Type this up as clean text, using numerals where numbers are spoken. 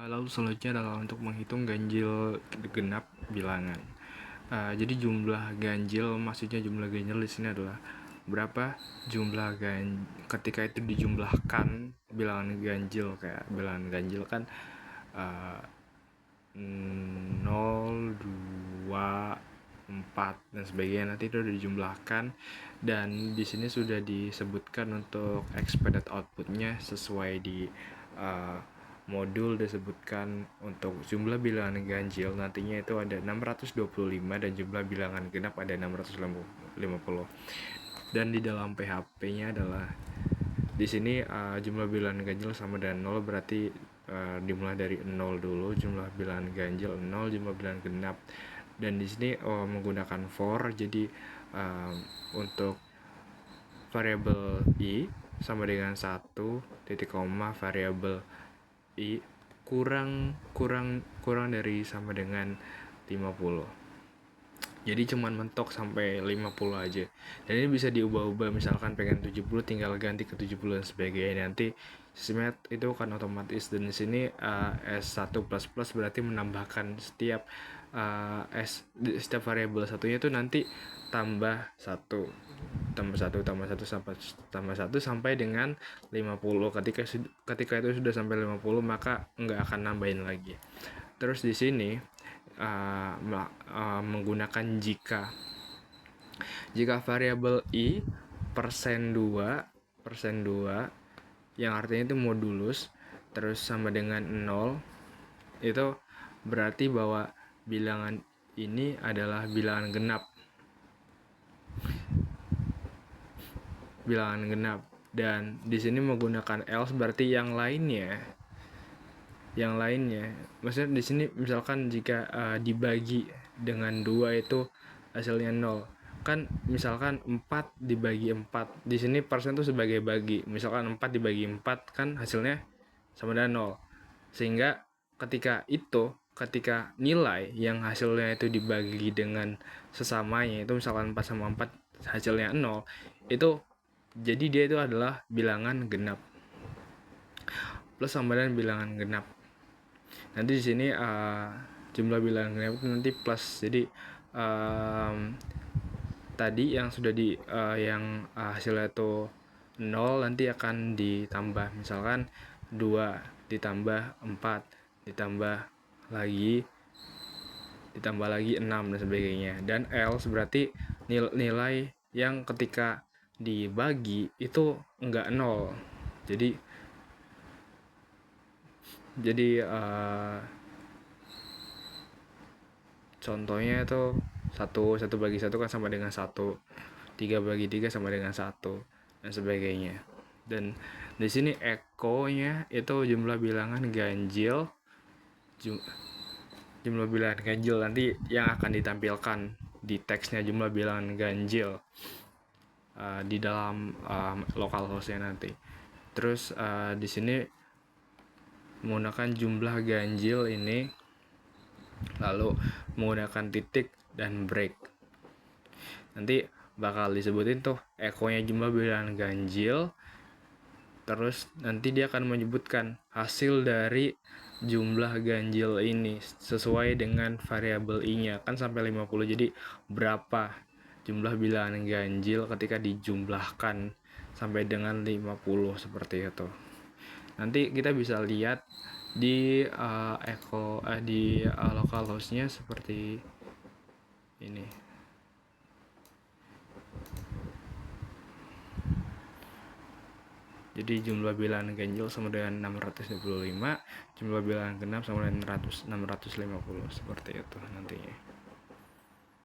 Lalu selanjutnya adalah untuk menghitung ganjil genap bilangan. Jadi jumlah ganjil, maksudnya jumlah ganjil di sini adalah berapa jumlah ketika itu dijumlahkan bilangan ganjil. Kayak bilangan ganjil kan 0, 2, 4 dan sebagainya, nanti itu dijumlahkan, dan di sini sudah disebutkan untuk expected outputnya sesuai di modul disebutkan untuk jumlah bilangan ganjil nantinya itu ada 625 dan jumlah bilangan genap ada 650. Dan di dalam PHP-nya adalah di sini jumlah bilangan ganjil sama dengan 0, berarti dimulai dari 0 dulu, jumlah bilangan ganjil 0, jumlah bilangan genap. Dan di sini menggunakan for, jadi untuk variabel i sama dengan 1 titik koma variabel i kurang dari sama dengan 50. Jadi cuman mentok sampai 50 aja. Dan ini bisa diubah-ubah, misalkan pengen 70 tinggal ganti ke 70 dan sebagainya. Nanti sistemnya itu kan otomatis. Dan di sini S1++ berarti menambahkan setiap setiap variabel satunya itu nanti tambah 1 sampai dengan 50. Ketika itu sudah sampai 50 maka nggak akan nambahin lagi. Terus di sini menggunakan jika variabel i persen 2 yang artinya itu modulus terus sama dengan 0, itu berarti bahwa bilangan ini adalah bilangan genap. Dan di sini menggunakan else, berarti yang lainnya maksudnya di sini misalkan jika dibagi dengan 2 itu hasilnya 0, kan misalkan 4 dibagi 4, di sini persen itu sebagai bagi, misalkan 4 dibagi 4 kan hasilnya sama dengan 0, sehingga ketika nilai yang hasilnya itu dibagi dengan sesamanya, itu misalkan 4 sama 4 hasilnya 0, itu jadi dia itu adalah bilangan genap plus sama dengan bilangan genap. Nanti di sini jumlah bilangan genap itu nanti plus. Jadi tadi yang sudah yang hasilnya itu 0 nanti akan ditambah, misalkan 2 ditambah 4 ditambah lagi 6 dan sebagainya. Dan else berarti nilai yang ketika dibagi itu enggak 0. Jadi contohnya itu 1 bagi 1 kan sama dengan 1, 3 bagi 3 sama dengan 1 dan sebagainya. Dan di sini ekonya itu jumlah bilangan ganjil, nanti yang akan ditampilkan di teksnya jumlah bilangan ganjil di dalam localhost-nya nanti. Terus di sini menggunakan jumlah ganjil ini, lalu menggunakan titik dan break. Nanti bakal disebutin tuh ekonya jumlah bilangan ganjil, terus nanti dia akan menyebutkan hasil dari jumlah ganjil ini sesuai dengan variabel i-nya kan sampai 50. Jadi berapa jumlah bilangan ganjil ketika dijumlahkan sampai dengan 50 seperti itu. Nanti kita bisa lihat di localhost-nya seperti ini. Jadi jumlah bilangan ganjil sama dengan 625, jumlah bilangan genap sama dengan 650 seperti itu nantinya.